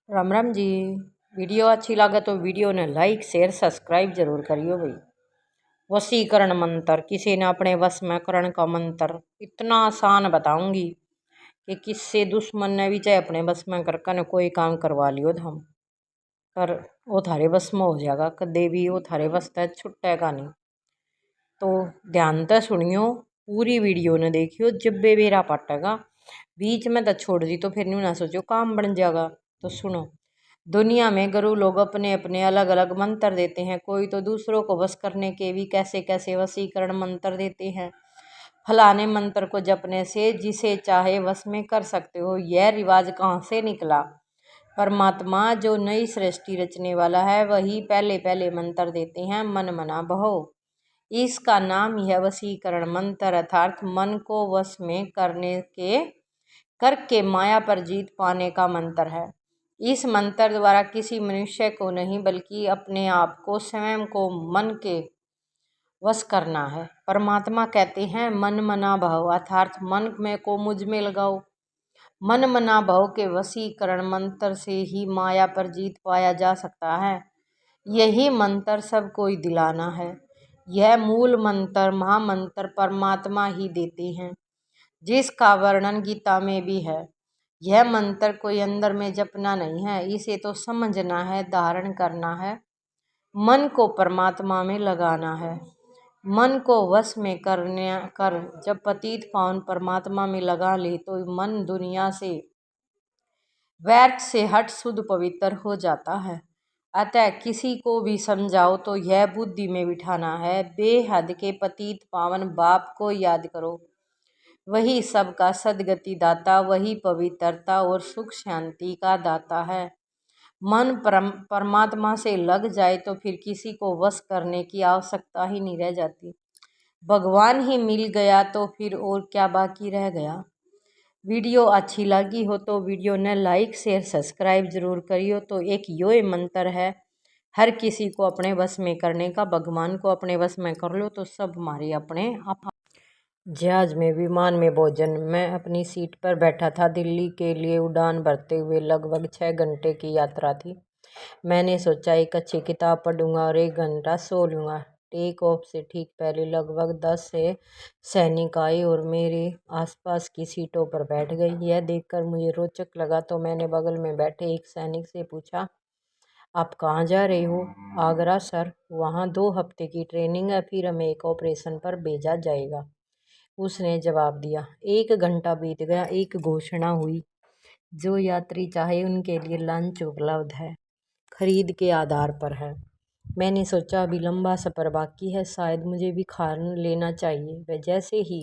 Ram Ram ji. Video अच्छी लगे तो वीडियो ने लाइक शेयर सब्सक्राइब जरूर करियो भाई। वशीकरण मंत्र किसी ने अपने वश में करण का मंत्र इतना आसान बताऊंगी कि किससे दुश्मन ने भी चाहे अपने बस में करके न कोई काम करवा लियो हम, पर वो थारे बस में हो जाएगा। कदे भी वो थारे बस तक छुटेगा नहीं। तो ध्यान से सुनियो, पूरी वीडियो ने देखियो। जब बे बेरा पटेगा बीच में तो छोड़ दी तो फिर नहीं ना सोचो काम बन जाएगा। तो सुनो, दुनिया में गुरु लोग अपने अपने अलग अलग मंत्र देते हैं। कोई तो दूसरों को वश करने के भी कैसे कैसे वशीकरण मंत्र देते हैं। फलाने मंत्र को जपने से जिसे चाहे वश में कर सकते हो। यह रिवाज कहाँ से निकला? परमात्मा जो नई सृष्टि रचने वाला है वही पहले पहले मंत्र देते हैं, मन मना बहो। इसका नाम यह वशीकरण मंत्र अर्थात मन को वश में करके माया पर जीत पाने का मंत्र है। इस मंत्र द्वारा किसी मनुष्य को नहीं बल्कि अपने आप को, स्वयं को मन के वश करना है। परमात्मा कहते हैं मन मना भाव अर्थात मन में को मुझ में लगाओ। मन मना भाव के वशीकरण मंत्र से ही माया पर जीत पाया जा सकता है। यही मंत्र सब कोई दिलाना है। यह मूल मंत्र महामंत्र परमात्मा ही देते हैं, जिसका वर्णन गीता में भी है। यह मंत्र कोई अंदर में जपना नहीं है, इसे तो समझना है, धारण करना है, मन को परमात्मा में लगाना है। मन को वश में कर जब पतित पावन परमात्मा में लगा ले तो मन दुनिया से व्यर्थ से हट शुद्ध पवित्र हो जाता है। अतः किसी को भी समझाओ तो यह बुद्धि में बिठाना है, बेहद के पतित पावन बाप को याद करो। वही सबका सदगति दाता, वही पवित्रता और सुख शांति का दाता है। मन परमात्मा से लग जाए तो फिर किसी को वश करने की आवश्यकता ही नहीं रह जाती। भगवान ही मिल गया तो फिर और क्या बाकी रह गया। वीडियो अच्छी लगी हो तो वीडियो ने लाइक शेयर सब्सक्राइब जरूर करियो। तो एक यो मंत्र है, हर किसी को अपने वश में करने का। भगवान को अपने वश में कर लो तो सब हमारे अपने आप। जहाज में, विमान में भोजन। मैं अपनी सीट पर बैठा था। दिल्ली के लिए उड़ान भरते हुए लगभग 6 घंटे की यात्रा थी। मैंने सोचा एक अच्छी किताब पढ़ूंगा और 1 घंटा सो लूँगा। टेक ऑफ से ठीक पहले लगभग 10 से सैनिक आए और मेरे आसपास की सीटों पर बैठ गए। यह देखकर मुझे रोचक लगा तो मैंने बगल में बैठे एक सैनिक से पूछा, आप कहाँ जा रहे हो? आगरा सर। वहाँ 2 हफ्ते की ट्रेनिंग है, फिर हमें एक ऑपरेशन पर भेजा जाएगा, उसने जवाब दिया। 1 घंटा बीत गया। एक घोषणा हुई, जो यात्री चाहे उनके लिए लंच उपलब्ध है, खरीद के आधार पर है। मैंने सोचा अभी लंबा सफ़र बाकी है, शायद मुझे भी खा लेना चाहिए। वह जैसे ही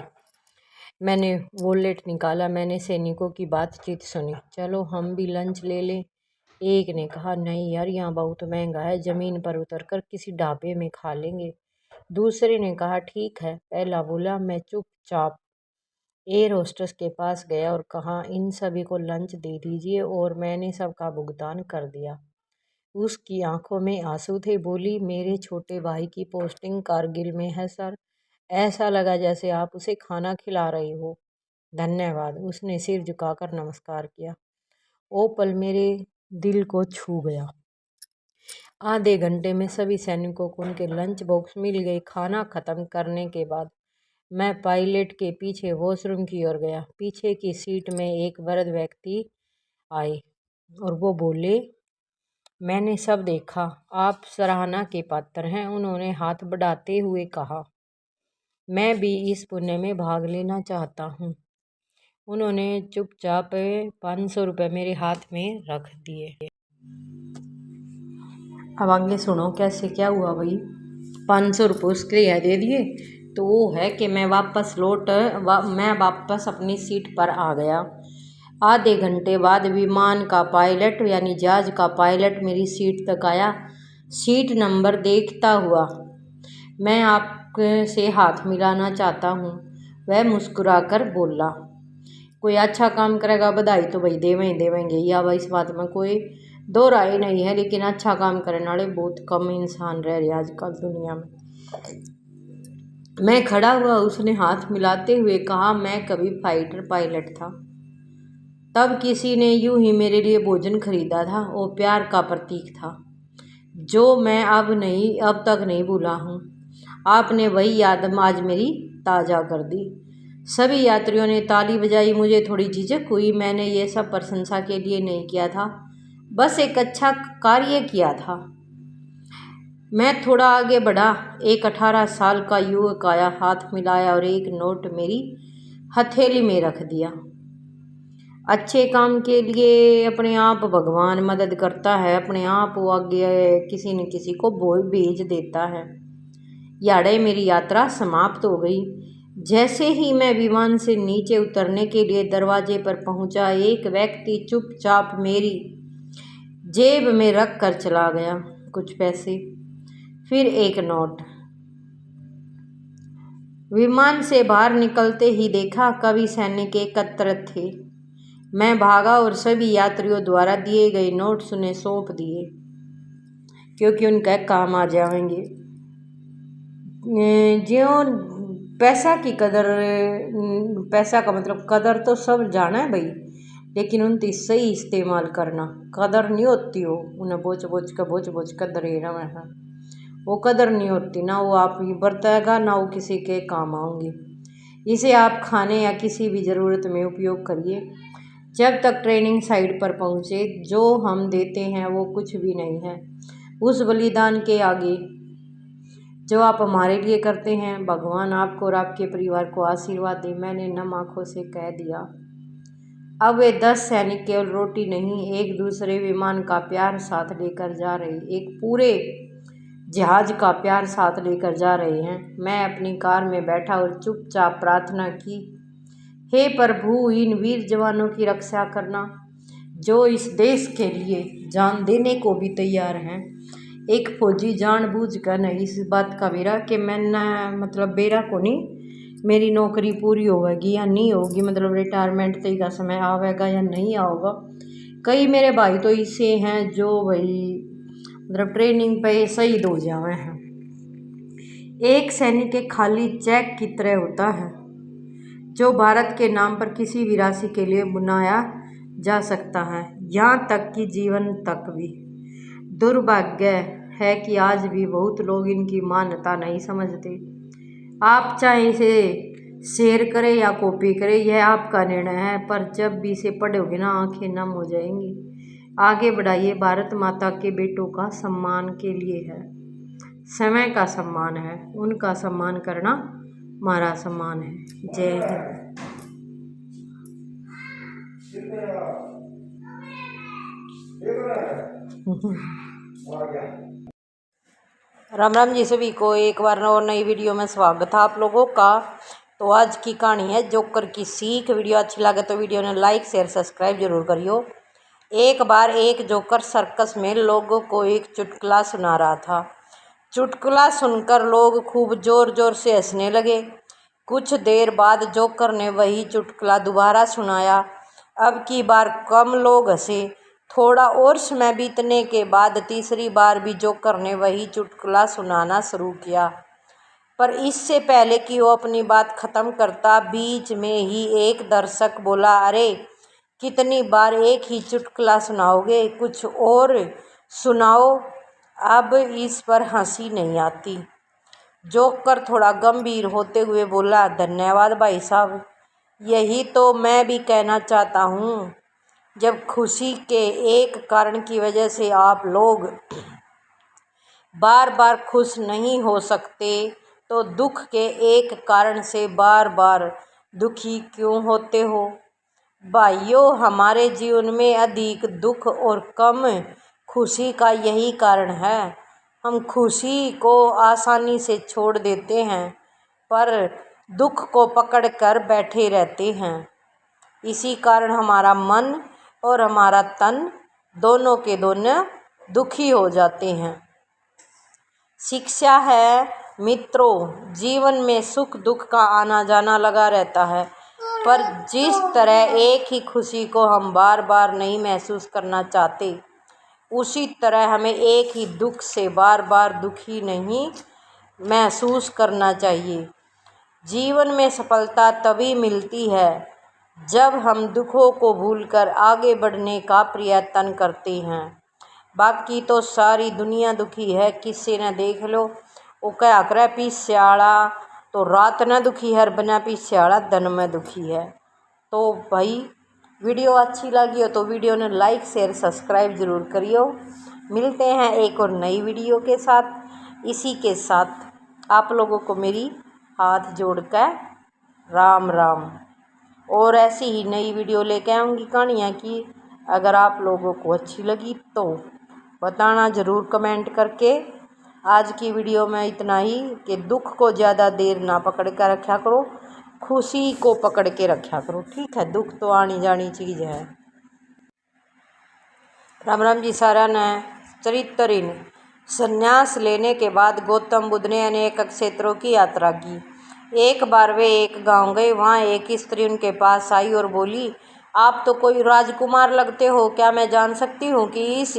मैंने वॉलेट निकाला, मैंने सैनिकों की बातचीत सुनी। चलो हम भी लंच ले लें। एक ने कहा, नहीं यार, यहाँ बहुत महंगा है, ज़मीन पर उतरकर किसी ढाबे में खा लेंगे। दूसरे ने कहा, ठीक है। पहला बोला। मैं चुपचाप एयर होस्टेस के पास गया और कहा, इन सभी को लंच दे दीजिए, और मैंने सबका भुगतान कर दिया। उसकी आंखों में आंसू थे। बोली, मेरे छोटे भाई की पोस्टिंग कारगिल में है सर। ऐसा लगा जैसे आप उसे खाना खिला रहे हो। धन्यवाद। उसने सिर झुकाकर नमस्कार किया। ओ पल मेरे दिल को छू गया। आधे घंटे में सभी सैनिकों को उनके लंच बॉक्स मिल गए। खाना खत्म करने के बाद मैं पायलट के पीछे वॉशरूम की ओर गया। पीछे की सीट में एक वृद्ध व्यक्ति आए और वो बोले, मैंने सब देखा, आप सराहना के पात्र हैं। उन्होंने हाथ बढ़ाते हुए कहा, मैं भी इस पुण्य में भाग लेना चाहता हूँ। उन्होंने चुपचाप 500 रुपये मेरे हाथ में रख दिए। अब आगे सुनो कैसे क्या हुआ भाई। 500 रुपये उसके लिए दे दिए तो वो है कि मैं वापस अपनी सीट पर आ गया। आधे घंटे बाद विमान का पायलट यानी जहाज का पायलट मेरी सीट तक आया। सीट नंबर देखता हुआ, मैं आपसे हाथ मिलाना चाहता हूँ, वह मुस्कुराकर बोला। कोई अच्छा काम करेगा बधाई तो भाई देवेंगे, या भाई इस बात में कोई दो राय नहीं है, लेकिन अच्छा काम करने वाले बहुत कम इंसान रह रहे आजकल दुनिया में। मैं खड़ा हुआ। उसने हाथ मिलाते हुए कहा, मैं कभी फाइटर पायलट था। तब किसी ने यूं ही मेरे लिए भोजन खरीदा था। वो प्यार का प्रतीक था जो मैं अब तक नहीं भूला हूँ। आपने वही याद आज मेरी ताज़ा कर दी। सभी यात्रियों ने ताली बजाई। मुझे थोड़ी झिझक हुई। मैंने ये सब प्रशंसा के लिए नहीं किया था, बस एक अच्छा कार्य किया था। मैं थोड़ा आगे बढ़ा। एक 18 साल का युवक आया, हाथ मिलाया और एक नोट मेरी हथेली में रख दिया। अच्छे काम के लिए अपने आप भगवान मदद करता है, अपने आप वो आगे किसी न किसी को भेज देता है। याड़े मेरी यात्रा समाप्त हो गई। जैसे ही मैं विमान से नीचे उतरने के लिए दरवाजे पर पहुंचा, एक व्यक्ति चुपचाप मेरी जेब में रख कर चला गया। कुछ पैसे, फिर एक नोट। विमान से बाहर निकलते ही देखा कवि सैनिक एकत्रित थे। मैं भागा और सभी यात्रियों द्वारा दिए गए नोट्स उन्हें सौंप दिए, क्योंकि उनका काम आ जाएंगे। ज्यों पैसा की कदर, पैसा का मतलब कदर तो सब जाना है भाई, लेकिन उनकी सही इस्तेमाल करना। कदर नहीं होती हो उन्हें बोझ कदर ही रहा है, वो कदर नहीं होती ना, वो आप ही बरतेगा ना वो किसी के काम आऊँगी। इसे आप खाने या किसी भी ज़रूरत में उपयोग करिए। जब तक ट्रेनिंग साइट पर पहुँचे, जो हम देते हैं वो कुछ भी नहीं है उस बलिदान के आगे जो आप हमारे लिए करते हैं। भगवान आपको और आपके परिवार को आशीर्वाद दे, मैंने नम आँखों से कह दिया। अब वे 10 सैनिक केवल रोटी नहीं, एक दूसरे विमान का प्यार साथ लेकर जा रहे, एक पूरे जहाज का प्यार साथ लेकर जा रहे हैं। मैं अपनी कार में बैठा और चुपचाप प्रार्थना की, हे प्रभु, इन वीर जवानों की रक्षा करना जो इस देश के लिए जान देने को भी तैयार हैं। एक फौजी जानबूझ कर नहीं इस बात का बेरा कि मैं मतलब बेरा को नहीं, मेरी नौकरी पूरी होगी या नहीं होगी, मतलब रिटायरमेंट तय का समय आवेगा या नहीं आएगा। कई मेरे भाई तो ऐसे हैं जो भाई मतलब ट्रेनिंग पे शहीद हो जावे हैं। एक सैनिक एक खाली चेक की तरह होता है जो भारत के नाम पर किसी भी राशि के लिए बुनाया जा सकता है, यहाँ तक कि जीवन तक भी। दुर्भाग्य है कि आज भी बहुत लोग इनकी मान्यता नहीं समझते। आप चाहे इसे शेयर करें या कॉपी करें, यह आपका निर्णय है, पर जब भी इसे पढ़ोगे ना आंखें नम हो जाएंगी। आगे बढ़ाइए। भारत माता के बेटों का सम्मान के लिए है, समय का सम्मान है, उनका सम्मान करना हमारा सम्मान है। जय हिंद। राम राम जी सभी को, एक बार और नई वीडियो में स्वागत है आप लोगों का। तो आज की कहानी है जोकर की सीख। वीडियो अच्छी लगे तो वीडियो ने लाइक शेयर सब्सक्राइब जरूर करियो। एक बार एक जोकर सर्कस में लोगों को एक चुटकुला सुना रहा था। चुटकुला सुनकर लोग खूब जोर जोर से हंसने लगे। कुछ देर बाद जोकर ने वही चुटकुला दोबारा सुनाया। अब की बार कम लोग हंसे। थोड़ा और समय बीतने के बाद तीसरी बार भी जोकर ने वही चुटकुला सुनाना शुरू किया, पर इससे पहले कि वो अपनी बात खत्म करता, बीच में ही एक दर्शक बोला, अरे कितनी बार एक ही चुटकुला सुनाओगे, कुछ और सुनाओ। अब इस पर हंसी नहीं आती। जोकर थोड़ा गंभीर होते हुए बोला, धन्यवाद भाई साहब, यही तो मैं भी कहना चाहता हूँ। जब खुशी के एक कारण की वजह से आप लोग बार बार खुश नहीं हो सकते, तो दुख के एक कारण से बार बार दुखी क्यों होते हो? भाइयों, हमारे जीवन में अधिक दुख और कम खुशी का यही कारण है। हम खुशी को आसानी से छोड़ देते हैं, पर दुख को पकड़ कर बैठे रहते हैं। इसी कारण हमारा मन और हमारा तन दोनों के दोनों दुखी हो जाते हैं। शिक्षा है मित्रों, जीवन में सुख दुख का आना जाना लगा रहता है, पर जिस तरह एक ही खुशी को हम बार बार नहीं महसूस करना चाहते, उसी तरह हमें एक ही दुख से बार बार दुखी नहीं महसूस करना चाहिए। जीवन में सफलता तभी मिलती है जब हम दुखों को भूलकर आगे बढ़ने का प्रयत्न करते हैं। बाकी तो सारी दुनिया दुखी है, किसी न देख लो। वो क्या करे पीस्याड़ा तो रात न दुखी है, बना पीस्याड़ा दिन में दुखी है। तो भाई वीडियो अच्छी लगी हो तो वीडियो ने लाइक शेयर सब्सक्राइब ज़रूर करियो। मिलते हैं एक और नई वीडियो के साथ। इसी के साथ आप लोगों को मेरी हाथ जोड़कर राम राम। और ऐसी ही नई वीडियो लेके आऊँगी कहानियाँ की। अगर आप लोगों को अच्छी लगी तो बताना ज़रूर कमेंट करके। आज की वीडियो में इतना ही कि दुख को ज़्यादा देर ना पकड़ कर रखा करो, खुशी को पकड़ के रखा करो, ठीक है। दुख तो आनी जानी चीज़ है। राम राम जी सारा ने। चरित्रहीन। संन्यास लेने के बाद गौतम बुद्ध ने अनेक क्षेत्रों की यात्रा की। एक बार वे एक गांव गए। वहां एक स्त्री उनके पास आई और बोली, आप तो कोई राजकुमार लगते हो, क्या मैं जान सकती हूँ कि इस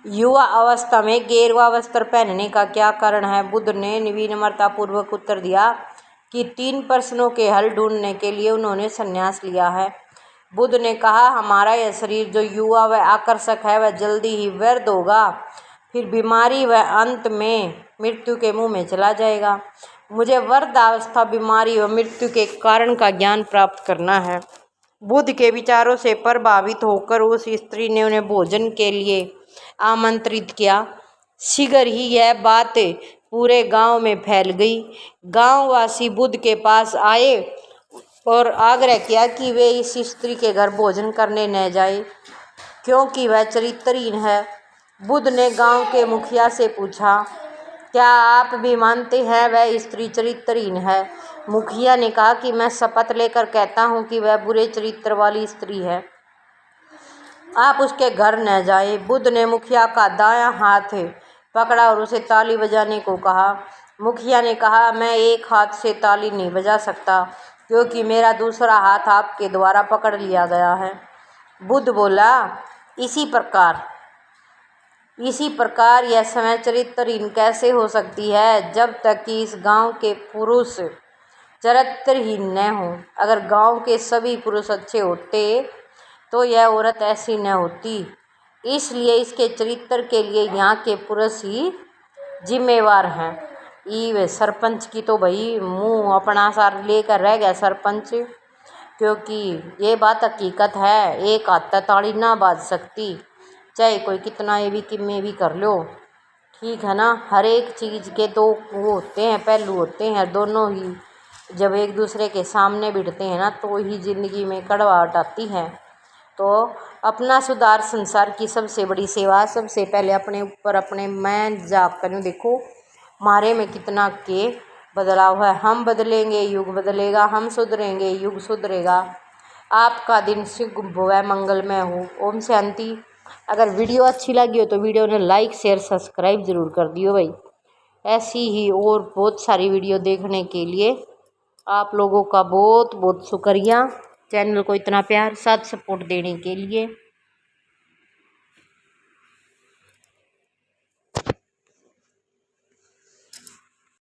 युवा अवस्था में गेरुआ वस्त्र पहनने का क्या कारण है। बुद्ध ने विनम्रतापूर्वक उत्तर दिया कि 3 प्रश्नों के हल ढूंढने के लिए उन्होंने संन्यास लिया है। बुद्ध ने कहा, हमारा यह शरीर जो युवा व आकर्षक है वह जल्दी ही व्यर्थ होगा, फिर बीमारी व अंत में मृत्यु के मुंह में चला जाएगा। मुझे वृद्धावस्था, बीमारी व मृत्यु के कारण का ज्ञान प्राप्त करना है। बुद्ध के विचारों से प्रभावित होकर उस स्त्री ने उन्हें भोजन के लिए आमंत्रित किया। शीघ्र ही यह बात पूरे गांव में फैल गई। गांववासी बुद्ध के पास आए और आग्रह किया कि वे इस स्त्री के घर भोजन करने न जाए, क्योंकि वह चरित्रहीन है। बुद्ध ने गांव के मुखिया से पूछा, क्या आप भी मानते हैं वह स्त्री चरित्रहीन है? मुखिया ने कहा कि मैं शपथ लेकर कहता हूँ कि वह बुरे चरित्र वाली स्त्री है, आप उसके घर न जाएं। बुद्ध ने मुखिया का दायां हाथ पकड़ा और उसे ताली बजाने को कहा। मुखिया ने कहा, मैं एक हाथ से ताली नहीं बजा सकता, क्योंकि मेरा दूसरा हाथ आपके द्वारा पकड़ लिया गया है। बुद्ध बोला, इसी प्रकार यह समय चरित्रहीन कैसे हो सकती है, जब तक कि इस गांव के पुरुष चरित्रहीन न हो। अगर गांव के सभी पुरुष अच्छे होते तो यह औरत ऐसी न होती। इसलिए इसके चरित्र के लिए यहाँ के पुरुष ही जिम्मेवार हैं। ये सरपंच की तो भाई मुंह अपना सार लेकर रह गया सरपंच, क्योंकि ये बात हकीकत है। एक हाथ ताली ना बाज सकती, चाहे कोई कितना ये भी किम्मे भी कर लो, ठीक है ना। हर एक चीज़ के दो वो होते हैं, पहलू होते हैं। दोनों ही जब एक दूसरे के सामने भिड़ते हैं ना, तो ही ज़िंदगी में कड़वाहट आती है। तो अपना सुधार संसार की सबसे बड़ी सेवा। सबसे पहले अपने ऊपर, अपने मैं जाग कर देखो मारे में कितना के बदलाव है। हम बदलेंगे युग बदलेगा, हम सुधरेंगे युग सुधरेगा। आपका दिन शुभ व मंगलमय हो। ओम शांति। अगर वीडियो अच्छी लगी हो तो वीडियो ने लाइक शेयर सब्सक्राइब ज़रूर कर दियो भाई। ऐसी ही और बहुत सारी वीडियो देखने के लिए आप लोगों का बहुत बहुत शुक्रिया, चैनल को इतना प्यार साथ सपोर्ट देने के लिए।